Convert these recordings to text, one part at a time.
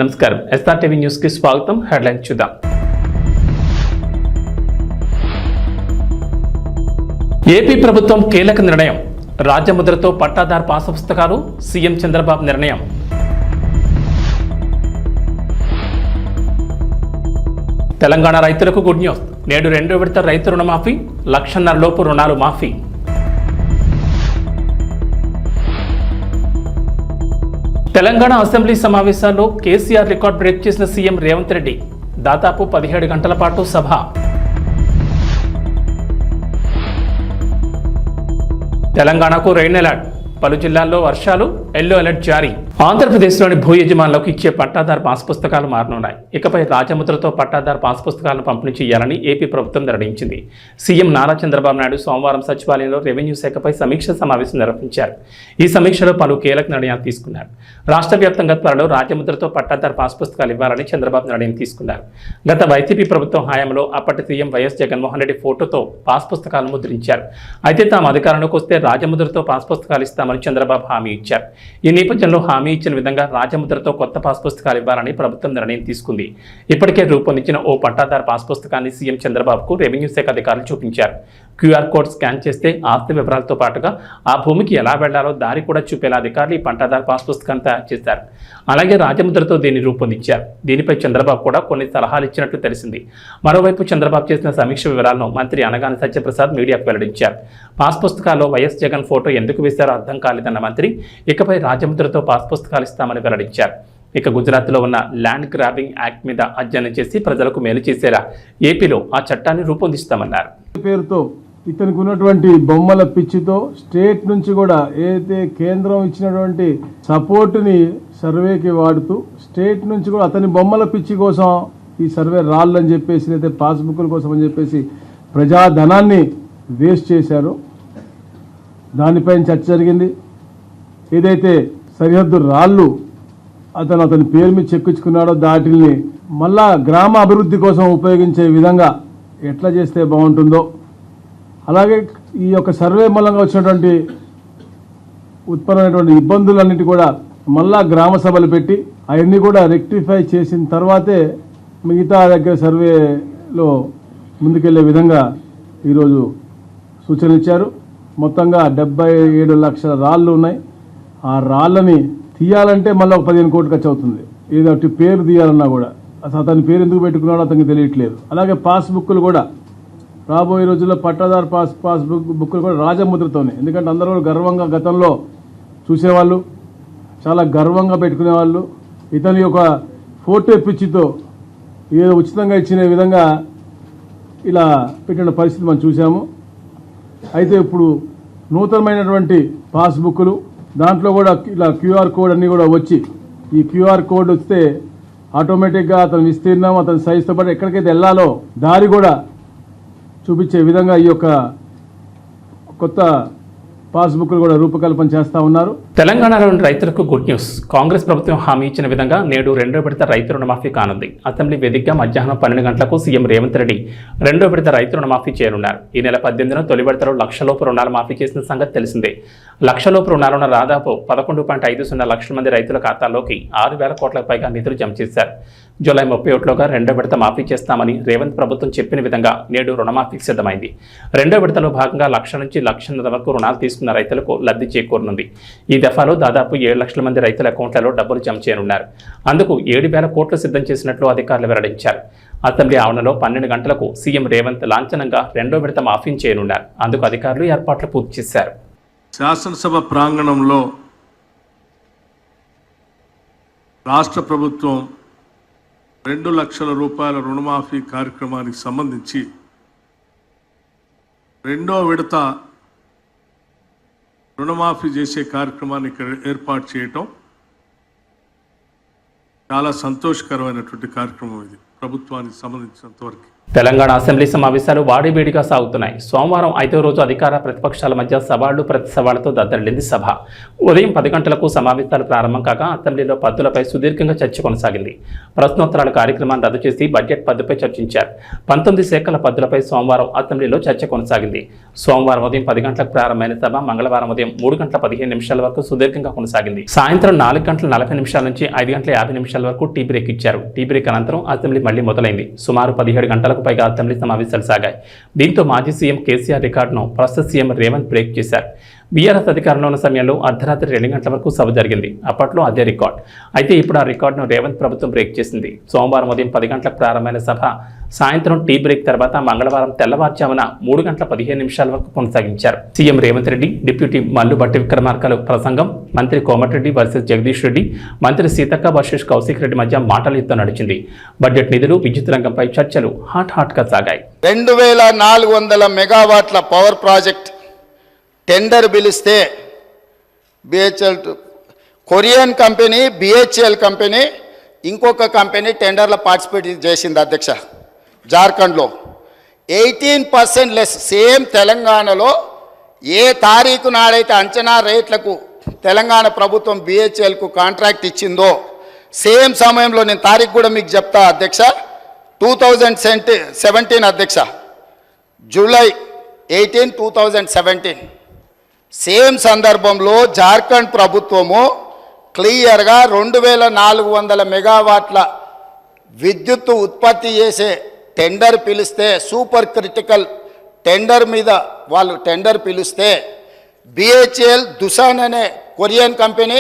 నమస్కారం SR TV news కి స్వాగతం. హెడ్లైన్ చూద్దాం. ఏపీ ప్రభుత్వం కీలక నిర్ణయం. రాజ్యముద్రతో పట్టాదారు పాస్ పుస్తకాలు. సీఎం చంద్రబాబు నిర్ణయం. తెలంగాణ రైతులకు గుడ్ న్యూస్. నేడు 2వ విడత రైతు రుణమాఫీ. 1,50,000 లోపు రుణాలు మాఫీ. తెలంగాణ అసెంబ్లీ సమావేశాల్లో కేసీఆర్ రికార్డ్ బ్రేక్ చేసిన సీఎం రేవంత్ రెడ్డి. దాదాపు 17 గంటల పాటు సభ. తెలంగాణకు రెయిన్ అలర్ట్. పలు జిల్లాల్లో వర్షాలు. ఎల్లో అలర్ట్ జారీ. ఆంధ్రప్రదేశ్లోని భూ యజమానులకు ఇచ్చే పట్టాదారు పాస్ పుస్తకాలు మారనున్నాయి. ఇకపై రాజముద్రతో పట్టాదారు పాస్ పుస్తకాలను పంపిణీ చేయాలని ఏపీ ప్రభుత్వం నిర్ణయించింది. సీఎం నారా చంద్రబాబు నాయుడు సోమవారం సచివాలయంలో రెవెన్యూ శాఖపై సమీక్ష సమావేశం నిర్వహించారు. ఈ సమీక్షలో పలు కీలక నిర్ణయాలు తీసుకున్నారు. రాష్ట్ర వ్యాప్తంగా త్వరలో రాజముద్రతో పట్టాదారు పాస్ పుస్తకాలు ఇవ్వాలని చంద్రబాబు నిర్ణయం తీసుకున్నారు. గత వైసీపీ ప్రభుత్వం హయాంలో అప్పటి సీఎం వైఎస్ జగన్మోహన్ రెడ్డి ఫోటోతో పాస్ పుస్తకాలను ముద్రించారు. అయితే తాము అధికారంలోకి వస్తే రాజముద్రతో పాస్ పుస్తకాలు ఇస్తామని చంద్రబాబు హామీ ఇచ్చారు. ఈ నేపథ్యంలో హామీ ఇచ్చిన విధంగా రాజముద్రతో కొత్త పాస్ పుస్తకాలు ఇవ్వాలని ప్రభుత్వం నిర్ణయం తీసుకుంది. ఇప్పటికే రూపొందించిన ఓ పట్టాదారు పాస్ పుస్తకాన్ని సీఎం చంద్రబాబుకు రెవెన్యూ శాఖ అధికారులు చూపించారు. క్యూఆర్ కోడ్ స్కాన్ చేస్తే ఆస్తి వివరాలతో పాటుగా ఆ భూమికి ఎలా వెళ్లాలో దారి కూడా చూపేలా అధికారులు ఈ పట్టాదారు పాస్ పుస్తకాన్ని తయారు చేశారు. అలాగే రాజముద్రతో దీన్ని రూపొందించారు. దీనిపై చంద్రబాబు కూడా కొన్ని సలహాలు ఇచ్చినట్లు తెలిసింది. మరోవైపు చంద్రబాబు చేసిన సమీక్ష వివరాలను మంత్రి అనగాని సత్యప్రసాద్ మీడియాకు వెల్లడించారు. పాస్ పుస్తకాల్లో వైఎస్ జగన్ ఫోటో ఎందుకు వేశారో అర్థం కాలేదన్న మంత్రి ఇకపై రాజముద్రతో పాస్ పుస్తకాలు ఇస్తామని వెల్లడించారు. ఇక గుజరాత్లో ఉన్న ల్యాండ్ గ్రాబింగ్ యాక్ట్ మీద అధ్యయనం చేసి ప్రజలకు మేలు చేసేలా ఏపీలో ఆ చట్టాన్ని రూపొందిస్తామన్నారు. పేరుతో ఇతనికి ఉన్నటువంటి బొమ్మల పిచ్చితో స్టేట్ నుంచి కూడా ఏదైతే కేంద్రం ఇచ్చినటువంటి సపోర్టుని సర్వేకి వాడుతూ స్టేట్ నుంచి కూడా అతని బొమ్మల పిచ్చి కోసం ఈ సర్వే రాళ్ళని చెప్పేసి లేదా పాస్బుక్ల కోసం అని చెప్పేసి ప్రజాధనాన్ని వేస్ట్ చేశారు. దానిపైన చర్చ జరిగింది. ఏదైతే సరిహద్దు రాళ్ళు అతని పేరు మీద చెక్కించుకున్నాడో దాటిని మళ్ళా గ్రామ అభివృద్ధి కోసం ఉపయోగించే విధంగా ఎట్లా చేస్తే బాగుంటుందో, అలాగే ఈ యొక్క సర్వే మూలంగా వచ్చినటువంటి ఉత్పన్నమైనటువంటి ఇబ్బందులన్నిటి కూడా మళ్ళా గ్రామ సభలు పెట్టి అవన్నీ కూడా రెక్టిఫై చేసిన తర్వాతే మిగతా దగ్గర సర్వేలో ముందుకెళ్లే విధంగా ఈరోజు సూచనలు ఇచ్చారు. మొత్తంగా 77 లక్షల రాళ్ళు ఉన్నాయి. ఆ రాళ్ళని తీయాలంటే మళ్ళీ ఒక 15 కోట్లు ఖర్చు అవుతుంది. ఏదో పేరు తీయాలన్నా కూడా అసలు అతని పేరు ఎందుకు పెట్టుకున్నాడో అతనికి తెలియట్లేదు. అలాగే పాస్బుక్లు కూడా రాబోయే రోజుల్లో పట్టాదారు బుక్లు కూడా రాజముద్రతోనే, ఎందుకంటే అందరూ గర్వంగా గతంలో చూసేవాళ్ళు, చాలా గర్వంగా పెట్టుకునేవాళ్ళు. ఇతని యొక్క ఫోటో పిచ్చితో ఏదో ఉచితంగా ఇచ్చిన విధంగా ఇలా పెట్టిన పరిస్థితి మనం చూసాము. అయితే ఇప్పుడు నూతనమైనటువంటి పాస్బుక్లు దాంట్లో కూడా ఇలా క్యూఆర్ కోడ్ అన్నీ కూడా వచ్చి ఈ క్యూఆర్ కోడ్ వస్తే ఆటోమేటిక్గా అతని విస్తీర్ణం అతని సైజుతో పాటు ఎక్కడికైతే వెళ్ళాలో దారి కూడా చూపించే విధంగా ఈ యొక్క కొత్త పాస్బుక్లు కూడా రూపకల్పన చేస్తా ఉన్నారు. తెలంగాణలోని రైతులకు గుడ్ న్యూస్. కాంగ్రెస్ ప్రభుత్వం హామీ ఇచ్చిన విధంగా నేడు 2వ విడత రైతు రుణమాఫీ కానుంది. అసెంబ్లీ వేదికగా మధ్యాహ్నం 12 గంటలకు సీఎం రేవంత్ రెడ్డి 2వ విడత రైతు రుణమాఫీ చేయనున్నారు. ఈ నెల 18న తొలి విడతలో 1,00,000 లోపు రుణాలు మాఫీ చేసిన సంగతి తెలిసిందే. 1,00,000 లోపు రుణాలున్న దాదాపు 11.50 లక్షల మంది రైతుల ఖాతాల్లోకి 6,000 కోట్లకు పైగా నిధులు జమ చేశారు. జూలై 31లోగా 2వ విడత మాఫీ చేస్తామని రేవంత్ ప్రభుత్వం చెప్పిన విధంగా నేడు రుణమాఫీకి సిద్ధమైంది. 2వ విడతలో భాగంగా 1,00,000 నుంచి 1,50,000 వరకు రుణాలు తీసుకున్న రైతులకు లబ్ధి చేకూరనుంది. ఈ దఫాలో దాదాపు 7 లక్షల మంది రైతుల అకౌంట్లలో డబ్బులు జమ చేయనున్నారు. అందుకు 7,000 కోట్లు సిద్ధం చేసినట్లు అధికారులు వెల్లడించారు. అసెంబ్లీ ఆవరణలో 12 గంటలకు సీఎం రేవంత్ లాంఛనంగా 2వ విడత మాఫీ చేయనున్నారు. అందుకు అధికారులు ఏర్పాట్లు పూర్తి చేశారు. శాసనసభ ప్రాంగణంలో రాష్ట్ర ప్రభుత్వం 2 లక్షల రూపాయల రుణమాఫీ కార్యక్రమానికి సంబంధించి 2వ విడత రుణమాఫీ చేసే కార్యక్రమాన్ని ఇక్కడ ఏర్పాటు చేయటం చాలా సంతోషకరమైనటువంటి కార్యక్రమం ఇది. ప్రభుత్వానికి సంబంధించినంత వరకు. తెలంగాణ అసెంబ్లీ సమావేశాలు వాడివేడిగా సాగుతున్నాయి. సోమవారం 5వ రోజు అధికార ప్రతిపక్షాల మధ్య సవాళ్లు ప్రతి సవాళ్లతో దద్దరిల్లింది సభ. ఉదయం 10 గంటలకు సమావేశాలు ప్రారంభం కాగా అసెంబ్లీలో పద్దులపై సుదీర్ఘంగా చర్చ కొనసాగింది. ప్రశ్నోత్తరాల కార్యక్రమాన్ని రద్దు చేసి బడ్జెట్ పద్దుపై చర్చించారు. 19 శాఖల పద్దులపై సోమవారం అసెంబ్లీలో చర్చ కొనసాగింది. సోమవారం ఉదయం 10 గంటలకు ప్రారంభమైన సభ మంగళవారం ఉదయం 3 గంటల 15 నిమిషాల వరకు సుదీర్ఘంగా కొనసాగింది. సాయంత్రం 4 గంటల 40 నిమిషాల నుంచి 5 గంటల 50 నిమిషాల వరకు టీ బ్రేక్ ఇచ్చారు. టీ బ్రేక్ అనంతరం అసెంబ్లీ మళ్లీ మొదలైంది. సుమారు 17 గంటలకు పైగా అసెంబ్లీ సమావేశాలు సాగాయి. దీంతో మాజీ సీఎం కేసీఆర్ రికార్డును ప్రస్తుత సీఎం రేవంత్ బ్రేక్ చేశారు. బీఆర్ఎస్ అధికారంలో ఉన్న సమయంలో అర్ధరాత్రి 2 గంటల వరకు సభ జరిగింది. అప్పట్లో అదే రికార్డ్. అయితే ఇప్పుడు ఆ రికార్డును రేవంత్ ప్రభుత్వం బ్రేక్ చేసింది. సోమవారం ఉదయం 10 గంటలకు ప్రారంభమైన సభ సాయంత్రం టీ బ్రేక్ తర్వాత మంగళవారం తెల్లవారుజామున 3 గంటల 15 నిమిషాల వరకు కొనసాగించారు. సీఎం రేవంత్ రెడ్డి, డిప్యూటీ మల్లుబట్టి విక్రమార్కలు ప్రసంగం, మంత్రి కోమటిరెడ్డి వర్సెస్ జగదీష్ రెడ్డి, మంత్రి సీతక్క వర్సెస్ కౌశిక్ రెడ్డి మధ్య మాటల యుద్ధం నడిచింది. బడ్జెట్ నిధులు, విద్యుత్ రంగంపై చర్చలు హాట్గా సాగాయి. 2400 మెగావాట్ల పవర్ ప్రాజెక్ట్ టెండర్ పిలిస్తే BHEL Korean company, BHEL company, ఇంకొక కంపెనీ టెండర్లో పార్టిసిపేట్ చేసింది అధ్యక్ష. జార్ఖండ్లో 18% లెస్. సేమ్ తెలంగాణలో ఏ తారీఖు నాడైతే అంచనా రేట్లకు తెలంగాణ ప్రభుత్వం బిహెచ్ఎల్కు కాంట్రాక్ట్ ఇచ్చిందో సేమ్ సమయంలో, నేను తారీఖు కూడా మీకు చెప్తా అధ్యక్ష, 2017 అధ్యక్ష, జూలై 18, 2017 సేమ్ సందర్భంలో జార్ఖండ్ ప్రభుత్వము క్లియర్గా 2400 మెగావాట్ల విద్యుత్ ఉత్పత్తి చేసే టెండర్ పిలిస్తే, సూపర్ క్రిటికల్ టెండర్ మీద వాళ్ళు టెండర్ పిలిస్తే బిహెచ్ఎల్, దుసాన్ అనే కొరియన్ కంపెనీ,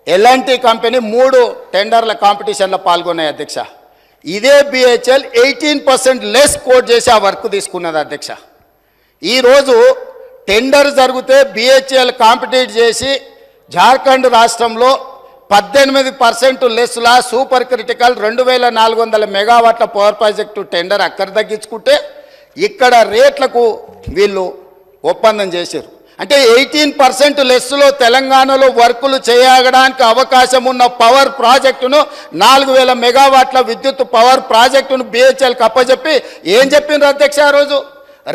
ఎల్ఎన్టీ కంపెనీ 3 టెండర్ల కాంపిటీషన్లో పాల్గొన్నాయి అధ్యక్ష. ఇదే బిహెచ్ఎల్ 18% లెస్ కోట్ చేసి ఆ వర్క్ తీసుకున్నది అధ్యక్ష. ఈరోజు టెండర్ జరిగితే బిహెచ్ఎల్ కాంపిటీట్ చేసి జార్ఖండ్ రాష్ట్రంలో 18% లెస్లా సూపర్ క్రిటికల్ 2400 మెగావాట్ల పవర్ ప్రాజెక్టు టెండర్ అక్కడ తగ్గించుకుంటే ఇక్కడ రేట్లకు వీళ్ళు ఒప్పందం చేశారు. అంటే 18% లెస్లో తెలంగాణలో వర్కులు చేయడానికి అవకాశం ఉన్న పవర్ ప్రాజెక్టును 4000 మెగావాట్ల విద్యుత్ పవర్ ప్రాజెక్టును బిహెచ్ఎల్కి అప్పచెప్పి ఏం చెప్పిండ్రు అధ్యక్ష? ఆ రోజు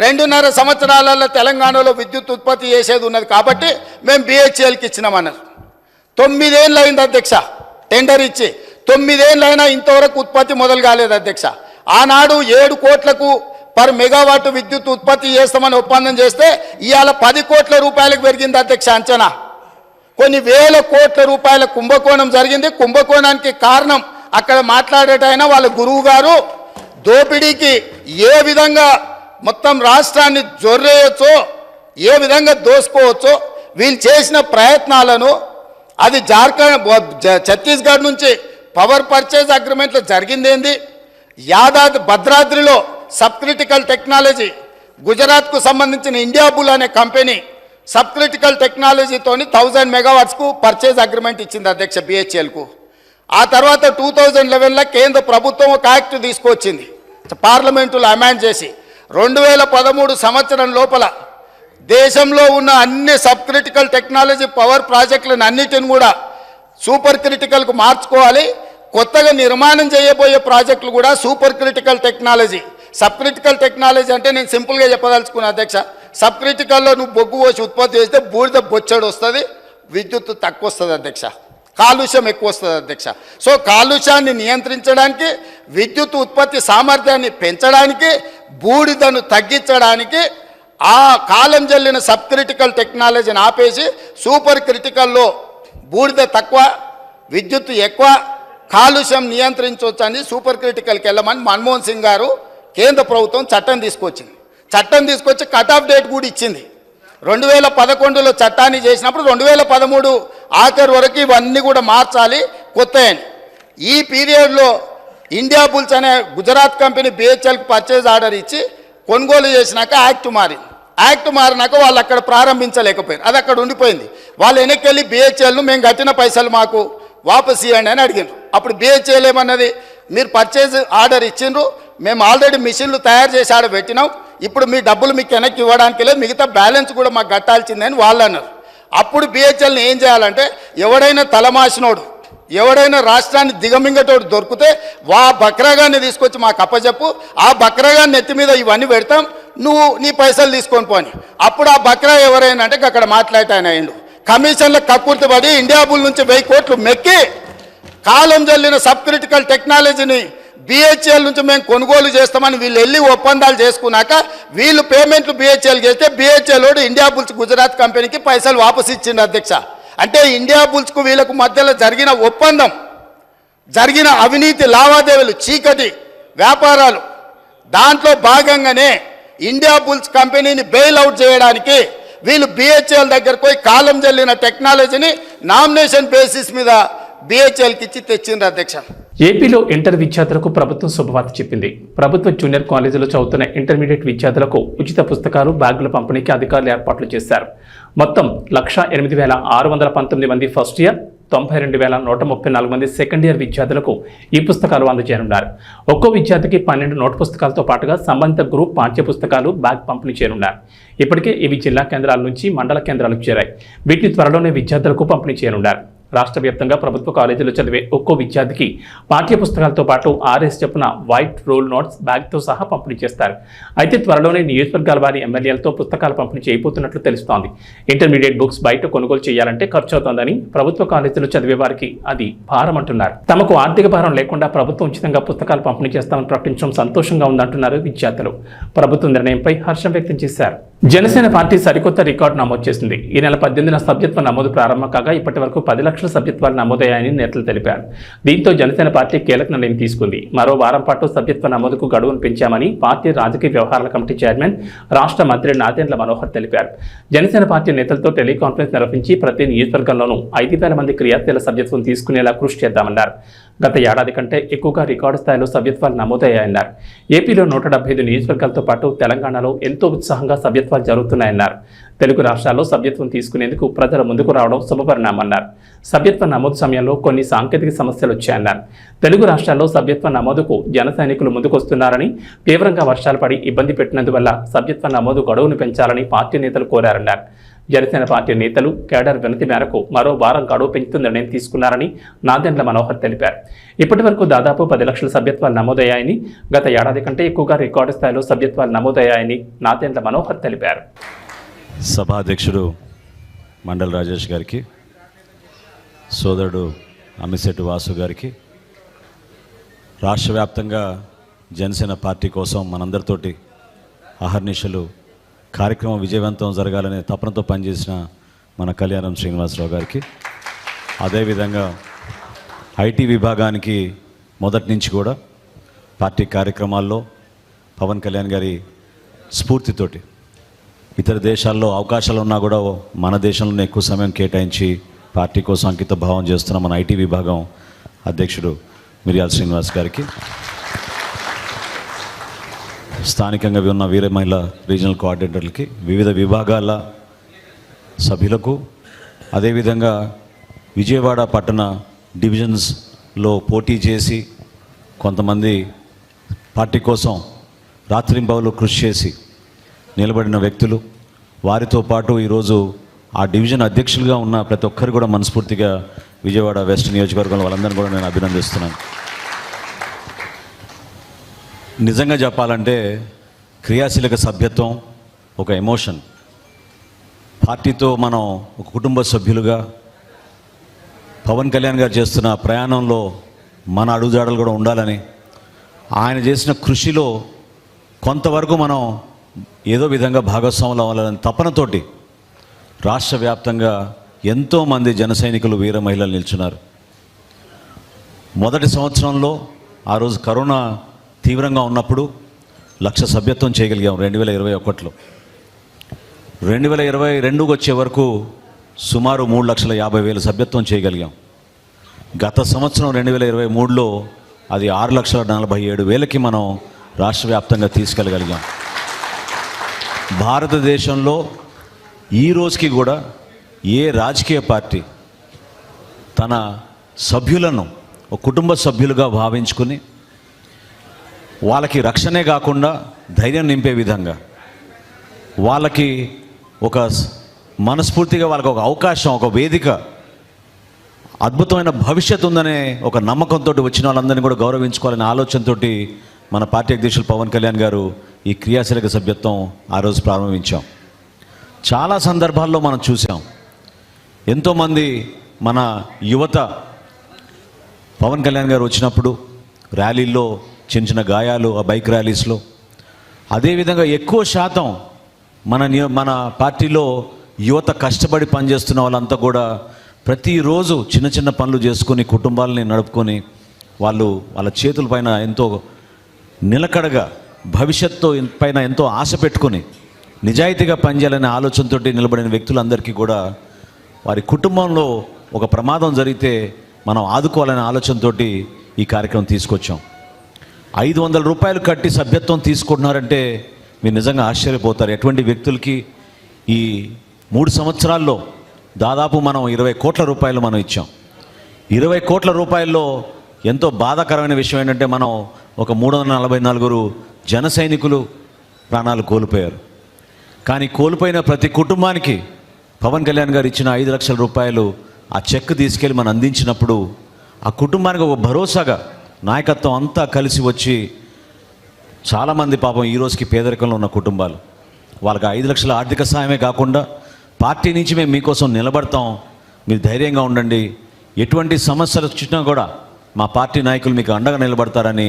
2.5 సంవత్సరాలలో తెలంగాణలో విద్యుత్ ఉత్పత్తి చేసేది ఉన్నది కాబట్టి మేము బిహెచ్ఎల్కి ఇచ్చినామన్నారు. 9 ఏళ్ళు అయింది అధ్యక్ష టెండర్ ఇచ్చి. 9 ఏళ్ళు అయినా ఇంతవరకు ఉత్పత్తి మొదలు కాలేదు అధ్యక్ష. ఆనాడు 7 కోట్లకు పర్ మెగావాట్ విద్యుత్ ఉత్పత్తి చేస్తామని ఒప్పందం చేస్తే ఇవాళ 10 కోట్ల రూపాయలకు పెరిగింది అధ్యక్ష అంచనా. కొన్ని వేల కోట్ల రూపాయల కుంభకోణం జరిగింది. కుంభకోణానికి కారణం అక్కడ మాట్లాడేటైనా వాళ్ళ గురువు గారు దోపిడీకి ఏ విధంగా మొత్తం రాష్ట్రాన్ని జొర్రేయచ్చో, ఏ విధంగా దోసుకోవచ్చో వీళ్ళు చేసిన ప్రయత్నాలను, అది జార్ఖండ్ ఛత్తీస్గఢ్ నుంచి పవర్ పర్చేజ్ అగ్రిమెంట్లో జరిగిందేంది, భద్రాద్రిలో సబ్ క్రిటికల్ టెక్నాలజీ, గుజరాత్కు సంబంధించిన ఇండియా బుల్ అనే కంపెనీ సబ్ క్రిటికల్ టెక్నాలజీతోని 1000 మెగావాట్స్కు పర్చేజ్ అగ్రిమెంట్ ఇచ్చింది అధ్యక్ష బిహెచ్ఎల్కు. ఆ తర్వాత 2011లో కేంద్ర ప్రభుత్వం ఒక యాక్ట్ తీసుకొచ్చింది, పార్లమెంటులో అమెండ్ చేసి 2013 సంవత్సరం లోపల దేశంలో ఉన్న అన్ని సబ్ క్రిటికల్ టెక్నాలజీ పవర్ ప్రాజెక్టులను అన్నిటిని కూడా సూపర్ క్రిటికల్కు మార్చుకోవాలి. కొత్తగా నిర్మాణం చేయబోయే ప్రాజెక్టులు కూడా super critical technology. Sub critical technology అంటే నేను సింపుల్గా చెప్పదలుచుకున్నా అధ్యక్ష, సబ్ క్రిటికల్లో నువ్వు బొగ్గు పోసి ఉత్పత్తి చేస్తే బూడిద బొచ్చడు వస్తుంది, విద్యుత్ తక్కువ వస్తుంది అధ్యక్ష, కాలుష్యం ఎక్కువ వస్తుంది అధ్యక్ష. సో కాలుష్యాన్ని నియంత్రించడానికి, విద్యుత్ ఉత్పత్తి సామర్థ్యాన్ని పెంచడానికి, బూడిదను తగ్గించడానికి ఆ కాలం జల్లిన సబ్ క్రిటికల్ టెక్నాలజీని ఆపేసి సూపర్ క్రిటికల్లో బూడిద తక్కువ, విద్యుత్ ఎక్కువ, కాలుష్యం నియంత్రించవచ్చని సూపర్ క్రిటికల్కి వెళ్ళమని మన్మోహన్ సింగ్ గారు కేంద్ర ప్రభుత్వం చట్టం తీసుకొచ్చింది. చట్టం తీసుకొచ్చి కట్ ఆఫ్ డేట్ కూడా ఇచ్చింది. 2011లో చట్టాన్ని చేసినప్పుడు 2013 ఆఖరి వరకు ఇవన్నీ కూడా మార్చాలి కొత్తయని. ఈ పీరియడ్లో ఇండియా బుల్స్ అనే గుజరాత్ కంపెనీ బిహెచ్ఎల్కి పర్చేజ్ ఆర్డర్ ఇచ్చి కొనుగోలు చేసినాక యాక్ట్ మారింది. యాక్ట్ మారినాక వాళ్ళు అక్కడ ప్రారంభించలేకపోయారు, అది అక్కడ ఉండిపోయింది. వాళ్ళు వెనక్కి బిహెచ్ఎల్ను మేము కట్టిన పైసలు మాకు వాపస్ ఇవ్వండి అని అడిగినారు. అప్పుడు బిహెచ్ఎల్ ఏమన్నది, మీరు పర్చేజ్ ఆర్డర్ ఇచ్చిండ్రు, మేము ఆల్రెడీ మిషన్లు తయారు చేసి ఆడ పెట్టినాం, ఇప్పుడు మీ డబ్బులు మీకు వెనక్కి ఇవ్వడానికి లేదు, మిగతా బ్యాలెన్స్ కూడా మాకు కట్టాల్సిందని వాళ్ళు అన్నారు. అప్పుడు బిహెచ్ఎల్ని ఏం చేయాలంటే, ఎవడైనా తలమాసినోడు ఎవడైనా రాష్ట్రాన్ని దిగమింగటోడు దొరికితే బక్రాగాన్ని తీసుకొచ్చి మాకు అప్పచెప్పు, ఆ బక్రాగాన్ని నెత్తి మీద ఇవన్నీ పెడతాం, నువ్వు నీ పైసలు తీసుకొని పోని. అప్పుడు ఆ బక్రా ఎవరైనా అంటే అక్కడ మాట్లాడటాయన అయిండు. కమిషన్ల కక్కుర్తి పడి ఇండియా బుల్ నుంచి 1000 కోట్లు మెక్కి కాలం జల్లిన సబ్ క్రిటికల్ టెక్నాలజీని బిహెచ్ఎల్ నుంచి మేము కొనుగోలు చేస్తామని వీళ్ళు వెళ్ళి ఒప్పందాలు చేసుకున్నాక వీళ్ళు పేమెంట్లు బిహెచ్ఎల్ చేస్తే బిహెచ్ఎల్ ఇండియా బుల్స్ గుజరాత్ కంపెనీకి పైసలు వాపసు ఇచ్చిండు అధ్యక్ష. అంటే ఇండియా బుల్స్కు వీళ్ళకు మధ్యలో జరిగిన ఒప్పందం, జరిగిన అవినీతి లావాదేవీలు, చీకటి వ్యాపారాలు, దాంట్లో భాగంగానే ఇండియా బుల్స్ కంపెనీని బెయిల్ అవుట్ చేయడానికి వీళ్ళు బిహెచ్ఎల్ దగ్గరకు పోయి కాలం జల్లిన టెక్నాలజీని నామినేషన్ బేసిస్ మీద బిహెచ్ఎల్కి ఇచ్చి తెచ్చిండ్రు అధ్యక్ష. ఏపీలో ఇంటర్ విద్యార్థులకు ప్రభుత్వం శుభవార్త చెప్పింది. ప్రభుత్వ జూనియర్ కాలేజీలో చదువుతున్న ఇంటర్మీడియట్ విద్యార్థులకు ఉచిత పుస్తకాలు, బ్యాగుల పంపిణీకి అధికారులు ఏర్పాట్లు చేశారు. మొత్తం 1,08,619 మంది ఫస్ట్ ఇయర్, 92,134 మంది సెకండ్ ఇయర్ విద్యార్థులకు ఈ పుస్తకాలు అందజేయనున్నారు. ఒక్కో విద్యార్థికి 12 నోట్ పుస్తకాలతో పాటుగా సంబంధిత గ్రూప్ పాఠ్య పుస్తకాలు, బ్యాగ్ పంపిణీ చేయనున్నారు. ఇప్పటికే ఇవి జిల్లా కేంద్రాల నుంచి మండల కేంద్రాలకు చేరాయి. వీటిని త్వరలోనే విద్యార్థులకు పంపిణీ చేయనున్నారు. రాష్ట్ర వ్యాప్తంగా ప్రభుత్వ కాలేజీలో చదివే ఒక్కో విద్యార్థికి పాఠ్య పుస్తకాలతో పాటు 6 చొప్పున వైట్ రోల్ నోట్స్ బ్యాగ్తో సహా పంపిణీ చేస్తారు. అయితే త్వరలోనే నియోజకవర్గాల వారి ఎమ్మెల్యేలతో పుస్తకాలు పంపిణీ చేయబోతున్నట్లు తెలుస్తోంది. ఇంటర్మీడియట్ బుక్స్ బయట కొనుగోలు చేయాలంటే ఖర్చు అవుతోందని ప్రభుత్వ కాలేజీలో చదివే వారికి అది భారం అంటున్నారు. తమకు ఆర్థిక భారం లేకుండా ప్రభుత్వం ఉచితంగా పుస్తకాలు పంపిణీ చేస్తామని ప్రకటించడం సంతోషంగా ఉందంటున్నారు విద్యార్థులు. ప్రభుత్వ నిర్ణయంపై హర్షం వ్యక్తం చేశారు. జనసేన పార్టీ సరికొత్త రికార్డు నమోదు చేసింది. ఈ నెల 18న సభ్యత్వ నమోదు ప్రారంభం కాగా ఇప్పటి వరకు 10 లక్షల సభ్యత్వాలు నమోదయ్యాయని నేతలు తెలిపారు. దీంతో జనసేన పార్టీ కీలక నిర్ణయం తీసుకుంది. మరో వారం పాటు సభ్యత్వ నమోదుకు గడువును పెంచామని పార్టీ రాజకీయ వ్యవహారాల కమిటీ చైర్మన్, రాష్ట్ర మంత్రి నాదెండ్ల మనోహర్ తెలిపారు. జనసేన పార్టీ నేతలతో టెలికాన్ఫరెన్స్ నిర్వహించి ప్రతి నియోజకవర్గంలోనూ 5,000 మంది క్రియాశీల సభ్యత్వం తీసుకునేలా కృషి చేద్దామన్నారు. గత ఏడాది కంటే ఎక్కువగా రికార్డు స్థాయిలో సభ్యత్వాలు నమోదయ్యాయన్నారు. ఏపీలో 175 నియోజకవర్గాలతో పాటు తెలంగాణలో ఎంతో ఉత్సాహంగా సభ్యత్వాలు జరుగుతున్నాయన్నారు. తెలుగు రాష్ట్రాల్లో సభ్యత్వం తీసుకునేందుకు ప్రజలు ముందుకు రావడం శుభపరిణామన్నారు. సభ్యత్వ నమోదు సమయంలో కొన్ని సాంకేతిక సమస్యలు వచ్చాయన్నారు. తెలుగు రాష్ట్రాల్లో సభ్యత్వ నమోదుకు జన సైనికులు ముందుకొస్తున్నారని, తీవ్రంగా వర్షాలు పడి ఇబ్బంది పెట్టినందువల్ల సభ్యత్వ నమోదు గడువును పెంచాలని పార్టీ నేతలు కోరారన్నారు. జనసేన పార్టీ నేతలు కేడర్ వినతి మేరకు మరో వారం గడువు పెంచుతూ నిర్ణయం తీసుకున్నారని నాదెండ్ల మనోహర్ తెలిపారు. ఇప్పటి వరకు దాదాపు 10 లక్షల సభ్యత్వాలు నమోదయ్యాయని, గత ఏడాది కంటే ఎక్కువగా రికార్డు స్థాయిలో సభ్యత్వాలు నమోదయ్యాయని నాదెండ్ల మనోహర్ తెలిపారు. సభాధ్యక్షుడు మండల రాజేష్ గారికి, సోదరుడు అమ్మిశెట్టి వాసు గారికి, రాష్ట్ర వ్యాప్తంగా జనసేన పార్టీ కోసం మనందరితోటి అహర్నిశలు కార్యక్రమం విజయవంతం జరగాలనే తపనతో పనిచేసిన మన కళ్యాణం శ్రీనివాసరావు గారికి, అదేవిధంగా ఐటీ విభాగానికి మొదటి నుంచి కూడా పార్టీ కార్యక్రమాల్లో పవన్ కళ్యాణ్ గారి స్ఫూర్తితోటి ఇతర దేశాల్లో అవకాశాలు ఉన్నా కూడా మన దేశంలోనే ఎక్కువ సమయం కేటాయించి పార్టీ కోసం అంకిత భావం చేస్తున్న మన ఐటీ విభాగం అధ్యక్షుడు మిర్యాల శ్రీనివాస్ గారికి, స్థానికంగా ఉన్న వీర మహిళ రీజనల్ కోఆర్డినేటర్లకి, వివిధ విభాగాల సభ్యులకు, అదేవిధంగా విజయవాడ పట్టణ డివిజన్స్లో పోటీ చేసి కొంతమంది పార్టీ కోసం రాత్రింబవలు కృషి చేసి నిలబడిన వ్యక్తులు, వారితో పాటు ఈరోజు ఆ డివిజన్ అధ్యక్షులుగా ఉన్న ప్రతి ఒక్కరు కూడా మనస్ఫూర్తిగా విజయవాడ వెస్ట్ నియోజకవర్గంలో వాళ్ళందరినీ కూడా నేను అభినందిస్తున్నాను. నిజంగా చెప్పాలంటే క్రియాశీలక సభ్యత్వం ఒక ఎమోషన్. పార్టీతో మనం ఒక కుటుంబ సభ్యులుగా పవన్ కళ్యాణ్ గారు చేస్తున్న ప్రయాణంలో మన అడుగుజాడలు కూడా ఉండాలని, ఆయన చేసిన కృషిలో కొంతవరకు మనం ఏదో విధంగా భాగస్వాములు అవ్వాలని తపనతోటి రాష్ట్ర వ్యాప్తంగా ఎంతోమంది జన సైనికులు, వీర మహిళలు నిల్చున్నారు. మొదటి సంవత్సరంలో ఆ రోజు కరోనా తీవ్రంగా ఉన్నప్పుడు 1,00,000 సభ్యత్వం చేయగలిగాం 2021లో. 2022 వచ్చే వరకు సుమారు 3,50,000 సభ్యత్వం చేయగలిగాం. గత సంవత్సరం 2023లో అది 6,47,000కి మనం రాష్ట్ర వ్యాప్తంగా తీసుకెళ్ళగలిగాం. భారతదేశంలో ఈ రోజుకి కూడా ఏ రాజకీయ పార్టీ తన సభ్యులను ఒక కుటుంబ సభ్యులుగా భావించుకుని వాళ్ళకి రక్షణే కాకుండా ధైర్యం నింపే విధంగా, వాళ్ళకి ఒక మనస్ఫూర్తిగా వాళ్ళకి ఒక అవకాశం, ఒక వేదిక అద్భుతమైన భవిష్యత్తు ఉందనే ఒక నమ్మకంతో వచ్చిన వాళ్ళందరినీ కూడా గౌరవించుకోవాలనే ఆలోచనతో మన పార్టీ అధ్యక్షులు పవన్ కళ్యాణ్ గారు ఈ క్రియాశీలక సభ్యత్వం ఆ రోజు ప్రారంభించాం. చాలా సందర్భాల్లో మనం చూసాం, ఎంతోమంది మన యువత పవన్ కళ్యాణ్ గారు వచ్చినప్పుడు ర్యాలీల్లో చిన్న చిన్న గాయాలు, ఆ బైక్ ర్యాలీస్లో, అదేవిధంగా ఎక్కువ శాతం మన పార్టీలో యువత కష్టపడి పనిచేస్తున్న వాళ్ళంతా కూడా ప్రతిరోజు చిన్న చిన్న పనులు చేసుకొని కుటుంబాలని నడుపుకొని వాళ్ళ చేతుల పైన ఎంతో నిలకడగా భవిష్యత్తు పైన ఎంతో ఆశ పెట్టుకొని నిజాయితీగా పనిచేయాలనే ఆలోచనతో నిలబడిన వ్యక్తులందరికీ కూడా వారి కుటుంబంలో ఒక ప్రమాదం జరిగితే మనం ఆదుకోవాలనే ఆలోచనతో ఈ కార్యక్రమం తీసుకొచ్చాం. 500 రూపాయలు కట్టి సభ్యత్వం తీసుకుంటున్నారంటే మీరు నిజంగా ఆశ్చర్యపోతారు. ఎటువంటి వ్యక్తులకి ఈ 3 సంవత్సరాల్లో దాదాపు మనం 20 కోట్ల రూపాయలు మనం ఇచ్చాం. 20 కోట్ల రూపాయల్లో ఎంతో బాధాకరమైన విషయం ఏంటంటే మనం ఒక 344 జన సైనికులు ప్రాణాలు కోల్పోయారు. కానీ కోల్పోయిన ప్రతి కుటుంబానికి పవన్ కళ్యాణ్ గారు ఇచ్చిన 5 లక్షల రూపాయలు ఆ చెక్ తీసుకెళ్ళి మనం అందించినప్పుడు ఆ కుటుంబానికి ఒక భరోసాగా నాయకత్వం అంతా కలిసి వచ్చి చాలామంది పాపం ఈ రోజుకి పేదరికంలో ఉన్న కుటుంబాలు వాళ్ళకి 5 లక్షల ఆర్థిక సాయమే కాకుండా పార్టీ నుంచి మేము మీకోసం నిలబడతాం, మీరు ధైర్యంగా ఉండండి, ఎటువంటి సమస్యలు వచ్చినా కూడా మా పార్టీ నాయకులు మీకు అండగా నిలబడతారని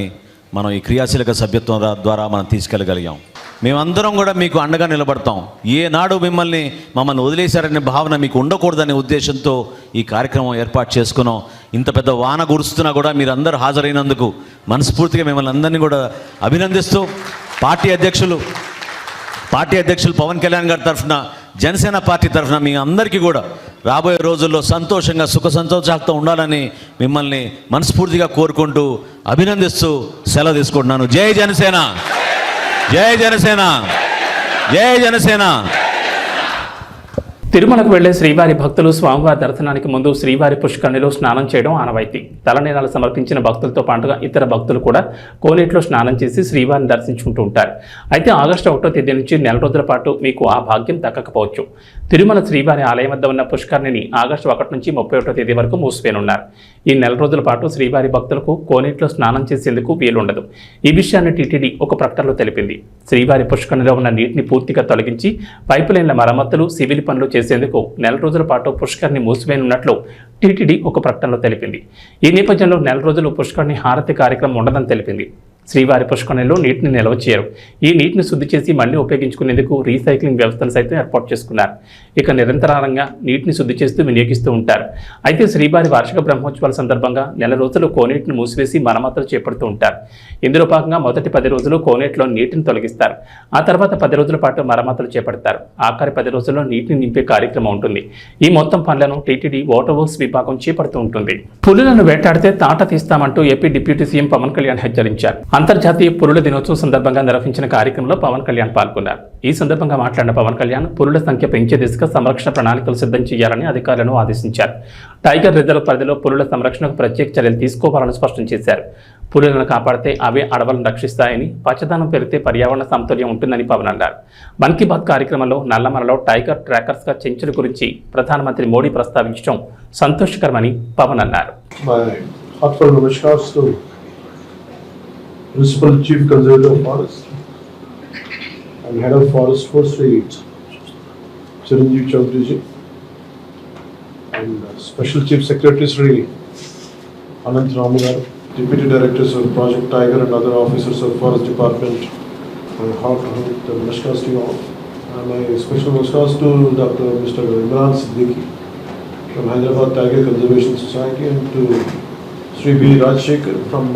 మనం ఈ క్రియాశీలక సభ్యత్వం ద్వారా మనం తీసుకెళ్ళగలిగాం. మేమందరం కూడా మీకు అండగా నిలబడతాం. ఏనాడు మమ్మల్ని వదిలేశారనే భావన మీకు ఉండకూడదనే ఉద్దేశంతో ఈ కార్యక్రమం ఏర్పాటు చేసుకున్నాం. ఇంత పెద్ద వాన కురుస్తున్నా కూడా మీరు అందరూ హాజరైనందుకు మనస్ఫూర్తిగా మిమ్మల్ని అందరినీ కూడా అభినందిస్తూ పార్టీ అధ్యక్షులు పవన్ కళ్యాణ్ గారి తరఫున, జనసేన పార్టీ తరఫున మీ అందరికీ కూడా రాబోయే రోజుల్లో సంతోషంగా సుఖ సంతోషాలతో ఉండాలని మిమ్మల్ని మనస్ఫూర్తిగా కోరుకుంటూ అభినందిస్తూ సెలవు తీసుకుంటున్నాను. జై జనసేన, జై జనసేన, జై జనసేన. తిరుమలకు వెళ్లే శ్రీవారి భక్తులు స్వామివారి దర్శనానికి ముందు శ్రీవారి పుష్కరిణిలో స్నానం చేయడం ఆనవాయితీ. తలనీలాలు సమర్పించిన భక్తులతో పాటుగా ఇతర భక్తులు కూడా కోనేటిలో స్నానం చేసి శ్రీవారిని దర్శించుకుంటూ ఉంటారు. అయితే ఆగస్టు 1వ తేదీ నుంచి నెల రోజుల పాటు మీకు ఆ భాగ్యం దక్కకపోవచ్చు. తిరుమల శ్రీవారి ఆలయం వద్ద ఉన్న పుష్కరిణిని ఆగస్టు 1 నుంచి 31వ తేదీ వరకు మూసివేనున్నారు. ఈ నెల రోజుల పాటు శ్రీవారి భక్తులకు కోనేటిలో స్నానం చేసేందుకు వీలుండదు. ఈ విషయాన్ని టీటీడీ ఒక ప్రకటనలో తెలిపింది. శ్రీవారి పుష్కరిణిలో ఉన్న నీటిని పూర్తిగా తొలగించి పైపులైన్ల మరమ్మతులు, సివిల్ పనులు చేసేందుకు నెల రోజుల పాటు పుష్కరిణి మూసివేయనున్నట్లు టీటీడీ ఒక ప్రకటనలో తెలిపింది. ఈ నేపథ్యంలో నెల రోజులు పుష్కరిణి హారతి కార్యక్రమం ఉండదని తెలిపింది. శ్రీవారి పుష్కరిణిలో నీటిని నిల్వ చేయరు. ఈ నీటిని శుద్ధి చేసి మళ్లీ ఉపయోగించుకునేందుకు రీసైక్లింగ్ వ్యవస్థను సైతం ఏర్పాటు చేసుకున్నారు. ఇక నిరంతరంగా నీటిని శుద్ధి చేస్తూ వినియోగిస్తూ ఉంటారు. అయితే శ్రీవారి వార్షిక బ్రహ్మోత్సవాల సందర్భంగా నెల రోజులు కోనేటిని మూసివేసి మరమ్మతులు చేపడుతూ ఉంటారు. ఇందులో భాగంగా మొదటి 10 రోజులు కోనేటిలో నీటిని తొలగిస్తారు. ఆ తర్వాత 10 రోజుల పాటు మరమ్మతులు చేపడతారు. ఆఖరి 10 రోజుల్లో నీటిని నింపే కార్యక్రమం ఉంటుంది. ఈ మొత్తం పనులను టీటీడీ వాటర్ వర్క్స్ విభాగం చేపడుతూ ఉంటుంది. పులులను వేటాడితే తాట తీస్తామంటూ AP deputy CM Pawan Kalyan హెచ్చరించారు. అంతర్జాతీయ పులుల దినోత్సవం సందర్భంగా నిర్వహించిన కార్యక్రమంలో పవన్ కళ్యాణ్ పాల్గొన్నారు. ఈ సందర్భంగా మాట్లాడిన పవన్ కళ్యాణ్ పులుల సంఖ్య పెంచే దిశగా సంరక్షణ ప్రణాళికలు సిద్ధం చేయాలని అధికారులను ఆదేశించారు. టైగర్ రిజర్వ్ పరిధిలో పులుల సంరక్షణకు ప్రత్యేక చర్యలు తీసుకోవాలని స్పష్టం చేశారు. పులులను కాపాడితే అవే అడవులను రక్షిస్తాయని, పచ్చదనం పెరిగితే పర్యావరణ సమతుల్యం ఉంటుందని పవన్ అన్నారు. మన్ కీ బాత్ కార్యక్రమంలో నల్లమలలో టైగర్ ట్రాకర్స్గా చెంచుల గురించి ప్రధానమంత్రి మోడీ ప్రస్తావించడం సంతోషకరమని పవన్ అన్నారు. Principal Chief Conservator of Forest and Head of Forest Forestry, Chiranjeev Chaudhary ji, and Special Chief Secretary Sri Anant Ramagar, Deputy Directors of Project Tiger and other officers of Forest Department. My heartfelt namaskars to you all. My special namaskars to Dr. Mr. Imran Siddiqui from Hyderabad Tiger Conservation Society and to Sri B. Rajshekhar from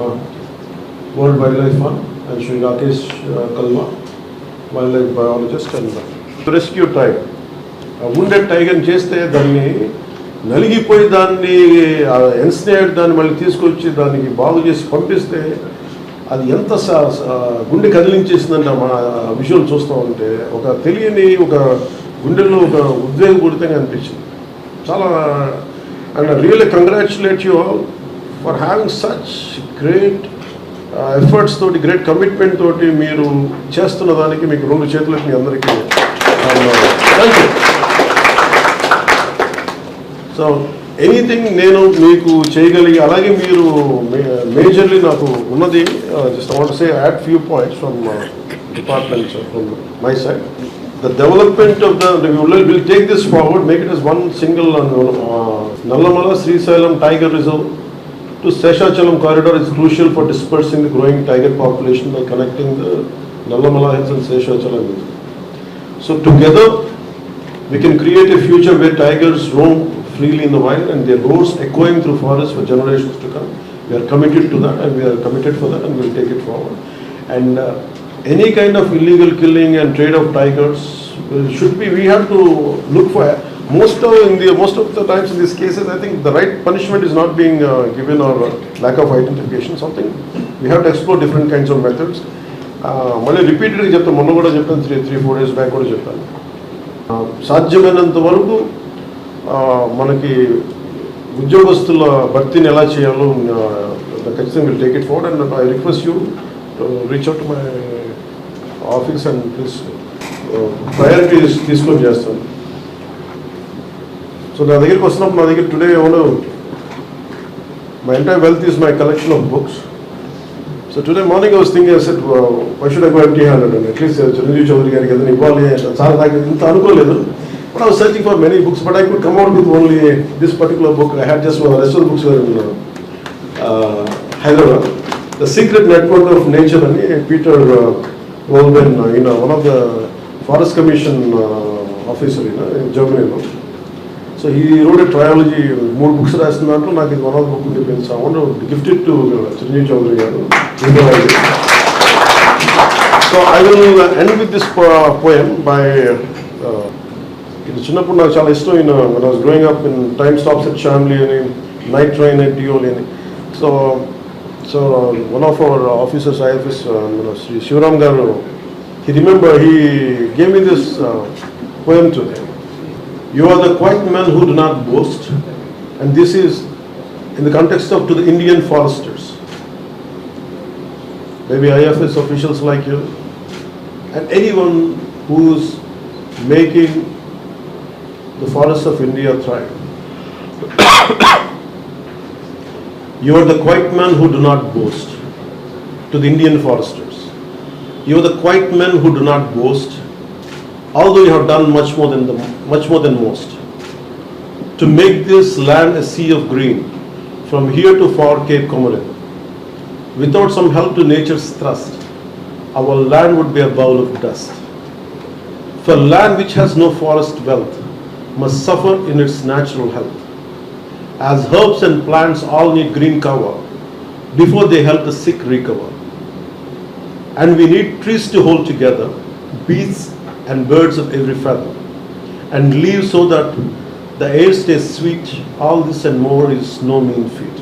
World Wildlife Fund and Sri Rakesh Kalwa, wildlife biologist and rescue tiger. Wounded tiger చేస్తే దాన్ని నలిగిపోయి దాన్ని ఎన్స్నేడ్ దాన్ని మళ్ళీ తీసుకొచ్చి దానికి బాగు చేసి పంపిస్తే అది ఎంత గుండె కదిలించేసిందంటే మన విజువల్ చూస్తూ ఉంటే ఒక తెలియని ఒక గుండెల్లో ఒక ఉద్వేగపూరితంగా అనిపించింది చాలా. And really congratulate you all for having such great efforts తోటి, గ్రేట్ కమిట్మెంట్ తోటి మీరు చేస్తున్న దానికి మీకు 2 చేతులకు మీ అందరికీ థ్యాంక్ యూ. సో ఎనీథింగ్ నేను మీకు చేయగలిగి, అలాగే మీరు మేజర్లీ నాకు ఉన్నది just want to say add few points from department from my side. The development of we'll take this forward, make it as one single Nallamala Srisailam Tiger Reserve to Seshachalam corridor is crucial for dispersing the growing tiger population by connecting the Nallamala Hills and Seshachalam Hills. So together we can create a future where tigers roam freely in the wild and their roars echoing through forests for generations to come. We are committed to that, and we are committed for that, and we will take it forward. And any kind of illegal killing and trade of tigers should be, we have to look for, most of the times in these cases, I think the right punishment is not being given, or lack of identification, something. We have to explore different kinds of methods. మళ్ళీ రిపీటెడ్గా చెప్తాను, మొన్న కూడా చెప్పాను, 3-4 days back కూడా చెప్పాను. సాధ్యమైనంత వరకు మనకి ఉద్యోగస్తుల భర్తీని ఎలా చేయాలో ఖచ్చితంగా will take it forward. And I request you reach out to my office and please priorities తీసుకొని చేస్తాను. సో నా దగ్గరికి వస్తున్నప్పుడు, నా దగ్గర టుడే ఎవరు, my entire wealth is my collection of books. So today morning I was thinking, I said, why should I go empty-handed? And at least Chiranjeev Chaudhary గారికి ఏదైనా ఇవ్వాలి అంటే చాలా నాకు ఇంత అనుకోలేదు. But I was searching for many books, but I could come out with only this particular book. I had just rest of the books were in Hyderabad. The Secret Network of Nature and Peter Wolben, one of the Forest Commission officer in Germany. So he wrote a trilogy, more books రాస్తున్నట్టు నాకు ఇది one of the book ఉండిపోయింది. So I want to gift it to Chiranjeev Chaudhary గారు. So I will end with this poem by ఇది చిన్నప్పుడు నాకు చాలా ఇష్టం. when I was growing up in Time Stops at Shamli and Night Train at Dioli. So one of our officers, IFS, Sri Shivaram garu, he gave me this poem today. You are the quiet men who do not boast, and this is in the context of to the Indian foresters, maybe IFS officials like you, and anyone who is making the forests of India thrive. You are the quiet men who do not boast, to the Indian foresters. You are the quiet men who do not boast, although you have done much more than most, to make this land a sea of green, from here to far Cape Comorin. Without some help to nature's thrust, our land would be a bowl of dust. For land which has no forest wealth must suffer in its natural health, as herbs and plants all need green cover before they help the sick recover. And we need trees to hold together, beasts and birds of every feather, and leaves so that the air stays sweet. All this and more is no mean feat.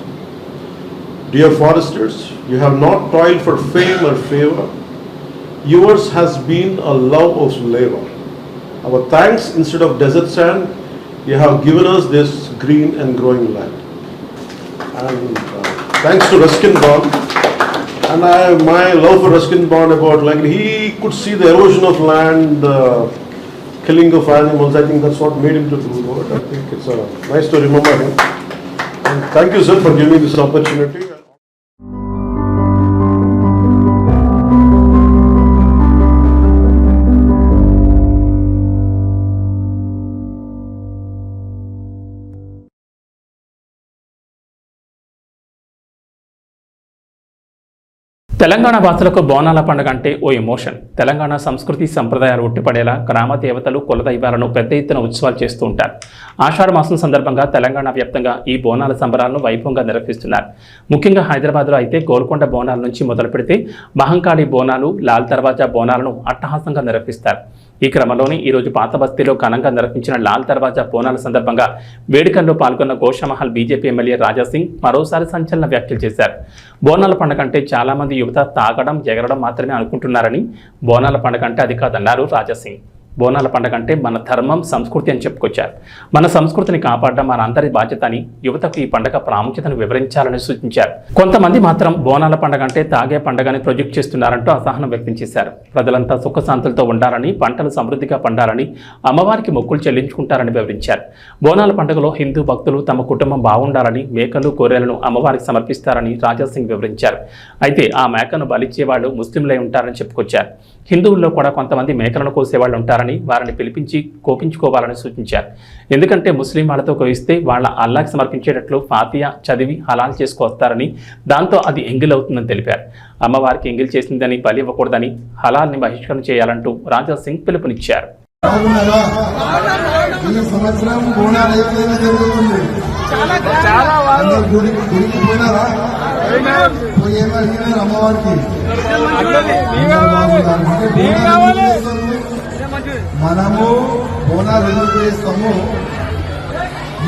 Dear foresters, you have not toiled for fame or favor. Yours has been a love of labor. Our thanks, instead of desert sand, you have given us this green and growing land. And thanks to Ruskin Bond. And my love for Ruskin Bond, about like he could see the erosion of land, killing of animals. I think that's what made him to do that. I think it's nice to remember him. And thank you, sir, for giving me this opportunity. Telangana వాసులకు బోనాల పండుగ అంటే ఓ emotion. Telangana సంస్కృతి సంప్రదాయాలు ఉట్టిపడేలా గ్రామ దేవతలు కులదైవాలను పెద్ద ఎత్తున ఉత్సవాలు చేస్తూ ఉంటారు. ఆషాఢ మాసం సందర్భంగా తెలంగాణ వ్యాప్తంగా ఈ బోనాల సంబరాలను వైభవంగా నిర్వహిస్తున్నారు. ముఖ్యంగా హైదరాబాద్లో అయితే గోల్కొండ బోనాల నుంచి మొదలు పెడితే మహంకాళి బోనాలు, లాల్ దర్వాజా బోనాలను అట్టహాసంగా నిర్వహిస్తారు. ఈ క్రమంలోనే ఈరోజు పాత బస్తీలో ఘనంగా నిర్వహించిన లాల్ దర్వాజా బోనాల సందర్భంగా వేడుకల్లో పాల్గొన్న గోషామహల్ బీజేపీ ఎమ్మెల్యే రాజాసింగ్ మరోసారి సంచలన వ్యాఖ్యలు చేశారు. బోనాల పండుగ అంటే చాలామంది యువత తాగడం, ఎగరడం మాత్రమే అనుకుంటున్నారని, బోనాల పండుగ అంటే అది కాదన్నారు రాజాసింగ్. బోనాల పండుగ అంటే మన ధర్మం, సంస్కృతి అని చెప్పుకొచ్చారు. మన సంస్కృతిని కాపాడడం మన అందరి బాధ్యత అని యువతకు ఈ పండుగ ప్రాముఖ్యతను వివరించాలని సూచించారు. కొంతమంది మాత్రం బోనాల పండుగ అంటే తాగే పండుగని ప్రొజెక్ట్ చేస్తున్నారంటూ అసహనం వ్యక్తం చేశారు. ప్రజలంతా సుఖశాంతులతో ఉండాలని, పంటలు సమృద్ధిగా పండాలని, అమ్మవారికి మొక్కులు చెల్లించుకుంటారని వివరించారు. బోనాల పండుగలో హిందూ భక్తులు తమ కుటుంబం బాగుండాలని మేకలు, గొర్రెలను అమ్మవారికి సమర్పిస్తారని రాజాసింగ్ వివరించారు. అయితే ఆ మేకను బలిచ్చేవాళ్ళు ముస్లింలై ఉంటారని చెప్పుకొచ్చారు. హిందువుల్లో కూడా కొంతమంది మేకలను కోసేవాళ్ళు ఉంటారని, వారిని పిలిపించి కోపించుకోవాలని సూచించారు. ఎందుకంటే ముస్లిం వాళ్ళతో కోయిస్తే వాళ్ళ అల్లాకి సమర్పించేటట్లు ఫాతియా చదివి హలాల్ చేసుకొస్తారని, దాంతో అది ఎంగిలవుతుందని తెలిపారు. అమ్మవారికి ఎంగిల్ చేసిందని బలి ఇవ్వకూడదని, హలాల్ని బహిష్కరణ చేయాలంటూ రాజా సింగ్ పిలుపునిచ్చారు. మనము బోనాలు ఎందుకు చేస్తాము,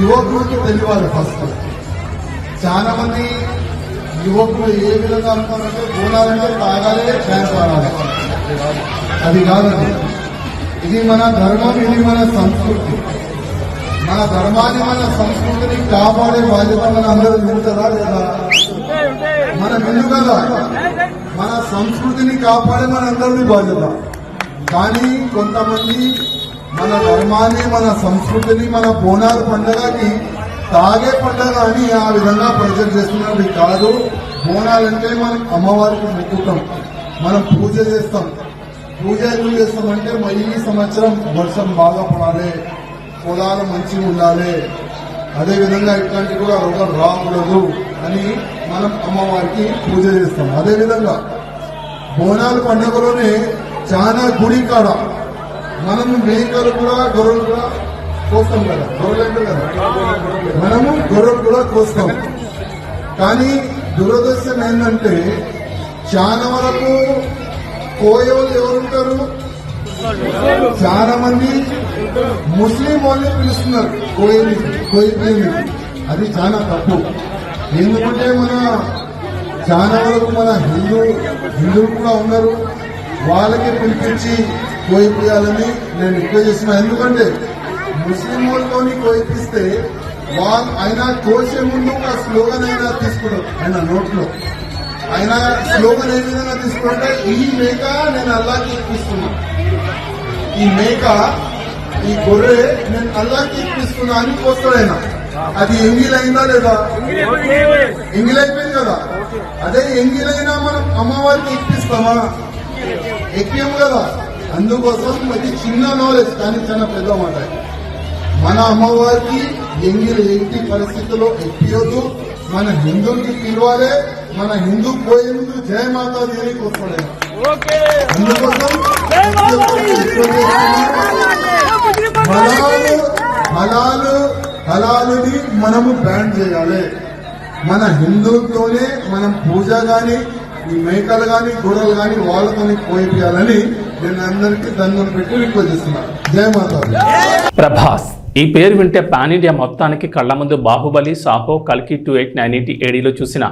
యువకులకి తెలియాలి. ఫస్ట్ చాలా మంది యువకులు ఏ విధంగా అనుకున్నారంటే బోనాలంటే తాగాలి, డ్యాన్స్ ఆడాలి. అది కాదండి. ఇది మన ధర్మం, ఇది మన సంస్కృతి. మన ధర్మాన్ని, మన సంస్కృతిని కాపాడే బాధ్యత మన అందరూ నిలుగుతారా లేదా? మనం ఎందుకు కదా మన సంస్కృతిని కాపాడే మన అందరినీ బాధ్యత. కానీ కొంతమంది మన ధర్మాన్ని, మన సంస్కృతిని, మన బోనాల పండుగకి తాగే పండుగ అని ఆ విధంగా ప్రజలు చేస్తున్నది కాదు. బోనాలంటే మనం అమ్మవారికి మొక్కుతాం, మనం పూజ చేస్తాం. పూజ ఎందుకు చేస్తామంటే ఈ సంవత్సరం వర్షం బాగా పడాలి, పొలాలు మంచిగా ఉండాలి, అదేవిధంగా ఇట్లాంటి కూడా రోగం రాకూడదు అని మనం అమ్మవారికి పూజ చేస్తాం. అదేవిధంగా బోనాల పండుగలోనే చాలా గుడి కాడ మనం మేకలు కూడా, గొర్రెలు కూడా కోస్తాం కదా. గొర్రెలు అంటే కదా, మనము గొర్రెలు కూడా కోస్తాం. కానీ దురదృష్టం ఏంటంటే చాలా వరకు కోయవాళ్ళు ఎవరుంటారు, చాలా మంది ముస్లిం వాళ్ళని పిలుస్తున్నారు కోయిని. అది చాలా తప్పు. ఎందుకంటే మన చాలా వరకు మన హిందువులు కూడా ఉన్నారు, వాళ్ళకి పిలిపించి కోయిపియాలని నేను రిక్వెస్ట్ చేస్తున్నా. ఎందుకంటే ముస్లిం వాళ్ళతోని కోయిపిస్తే ఆయన కోసే ముందు ఒక స్లోగన్ అయినా తీసుకున్నాడు. ఆయన నోట్లో ఆయన స్లోగన్ ఏ విధంగా తీసుకుంటే, ఈ మేక నేను అల్లాకి ఇప్పిస్తున్నా, ఈ మేక, ఈ గొర్రె నేను అల్లాకి ఇప్పిస్తున్నా అని కోస్తాడు ఆయన. అది ఎంగిలైందా లేదా? ఎంగిలైపోయింది కదా. అదే ఎంగిలైనా మనం అమ్మవారికి ఇప్పిస్తామా? ఎక్కేము కదా. అందుకోసం అది చిన్న నాలెడ్జ్, కానీ చాలా పెద్ద మాట. మన అమ్మవారికి ఎంగిలి ఎట్టి పరిస్థితుల్లో ఎక్కియొద్దు. మన హిందువులకి పిలవాలి. మన హిందూ పోయే ముందు జయ మాతా దేవికి వస్తాడు. అందుకోసం హలాలుని మనము బ్యాన్ చేయాలి. మన హిందువులతోనే మనం పూజ గాని, ఈ మేకలు గాని, గొర్రెలు గాని వాళ్ళతోనే కోయిపియాలని నేను అందరికీ దండం పెట్టి రిక్వెస్ట్ చేస్తున్నాను. జయ మాతా. ప్రభాస్ ఈ పేరు వింటే పాన్ ఇండియా మొత్తానికి కళ్ల ముందు బాహుబలి, సాహో, కల్కి 2890 ADలో చూసిన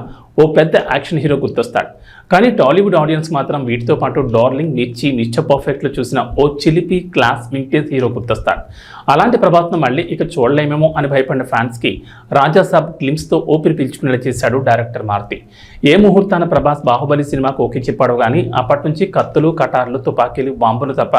ఓ పెద్ద యాక్షన్ హీరో గుర్తొస్తాడు. కానీ టాలీవుడ్ ఆడియన్స్ మాత్రం వీటితో పాటు డార్లింగ్, మిర్చి, మిస్టర్ పర్ఫెక్ట్లో చూసిన ఓ చిలిపి క్లాస్ వింటేజ్ హీరో గుర్తొస్తాడు. అలాంటి ప్రభాస్ను మళ్ళీ ఇక చూడలేమేమో అని భయపడిన ఫ్యాన్స్కి రాజాసాబ్ గ్లిమ్స్తో ఊపిరి పీల్చుకునేలా చేశాడు డైరెక్టర్ మారుతి. ఏ ముహూర్తాన ప్రభాస్ బాహుబలి సినిమాకు ఓకే చెప్పాడో కానీ అప్పటి నుంచి కత్తులు, కటార్లు, తుపాకీలు, బాంబులు తప్ప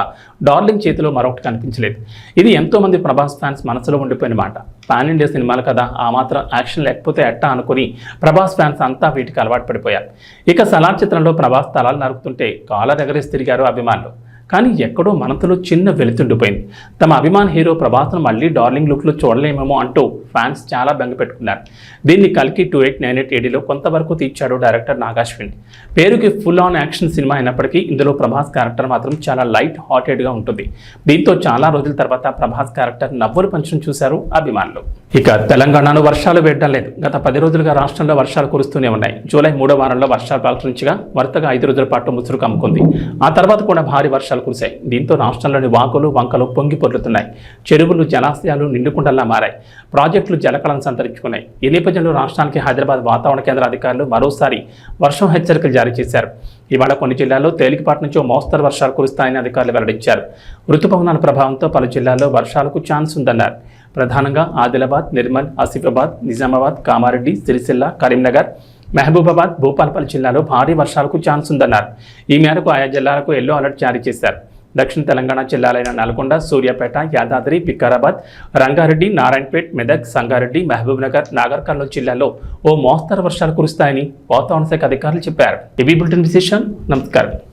డార్లింగ్ చేతిలో మరొకటి కనిపించలేదు. ఇది ఎంతోమంది ప్రభాస్ ఫ్యాన్స్ మనసులో ఉండిపోయిన మాట. పాన్ ఇండియా సినిమాలు కదా, ఆ మాత్రం యాక్షన్ లేకపోతే ఎట్టా అనుకుని ప్రభాస్ ఫ్యాన్స్ అంతా వీటికి అలవాటు పడిపోయారు. ఇక సలార్ చిత్రంలో ప్రభాస్ తలాలు నరుకుతుంటే కాలర్ ఎగరేసి తిరిగారు అభిమానులు. కానీ ఎక్కడో మనసులో చిన్న వెలుతుండిపోయింది. తమ అభిమాన్ హీరో ప్రభాస్ను మళ్ళీ డార్లింగ్ లుక్లో చూడలేమేమో అంటూ ఫ్యాన్స్ చాలా బెంగ పెట్టుకున్నారు. దీన్ని కల్కి 2898 ADలో కొంతవరకు తీర్చాడు డైరెక్టర్ నాగాశ్విన్. పేరుకి ఫుల్ ఆన్ యాక్షన్ సినిమా అయినప్పటికీ ఇందులో ప్రభాస్ క్యారెక్టర్ మాత్రం చాలా లైట్ హార్టెడ్గా ఉంటుంది. దీంతో చాలా రోజుల తర్వాత ప్రభాస్ క్యారెక్టర్ నవ్వులు పంచడం చూశారు అభిమానులు. ఇక తెలంగాణలో వర్షాలు వేయడం లేదు. గత 10 రోజులుగా రాష్ట్రంలో వర్షాలు కురుస్తూనే ఉన్నాయి. జూలై 3వ వారంలో వర్షాలు ప్రకటించగా వరుసగా 5 రోజుల పాటు ముసురు కమ్ముకుంది. ఆ తర్వాత కూడా భారీ వర్షాలు కురిశాయి. దీంతో రాష్ట్రంలోని వాగులు వంకలు పొంగి పొర్లుతున్నాయి. చెరువులు జలాశయాలు నిండుకుండల్లా మారాయి. ప్రాజెక్టులు జలకళను సంతరించుకున్నాయి. ఈ నేపథ్యంలో రాష్ట్రానికి హైదరాబాద్ వాతావరణ కేంద్ర అధికారులు మరోసారి వర్షం హెచ్చరికలు జారీ చేశారు. ఇవాళ కొన్ని జిల్లాల్లో తేలికపాటి నుంచి మోస్తరు వర్షాలు కురుస్తాయని అధికారులు వెల్లడించారు. రుతుపవనాల ప్రభావంతో పలు జిల్లాల్లో వర్షాలకు ఛాన్స్ ఉందన్నారు. ప్రధానంగా ఆదిలాబాద్, నిర్మల్, ఆసిఫాబాద్, నిజామాబాద్, కామారెడ్డి, సిరిసిల్ల, కరీంనగర్, మహబూబాబాద్, భూపాలపల్లి జిల్లాలో భారీ వర్షాలకు ఛాన్స్ ఉందన్నారు. ఈ మేరకు ఆయా జిల్లాలకు ఎల్లో అలర్ట్ జారీ చేశారు. దక్షిణ తెలంగాణ జిల్లాలైన నల్గొండ, సూర్యాపేట, యాదాద్రి, వికారాబాద్, రంగారెడ్డి, నారాయణపేట్, మెదక్, సంగారెడ్డి, మహబూబ్నగర్, నాగర్ కర్నూలు జిల్లాల్లో ఓ మోస్తరు వర్షాలు కురుస్తాయని వాతావరణ శాఖ అధికారులు చెప్పారు. ఇవి బులెటిన్ విశేషం. నమస్కారం.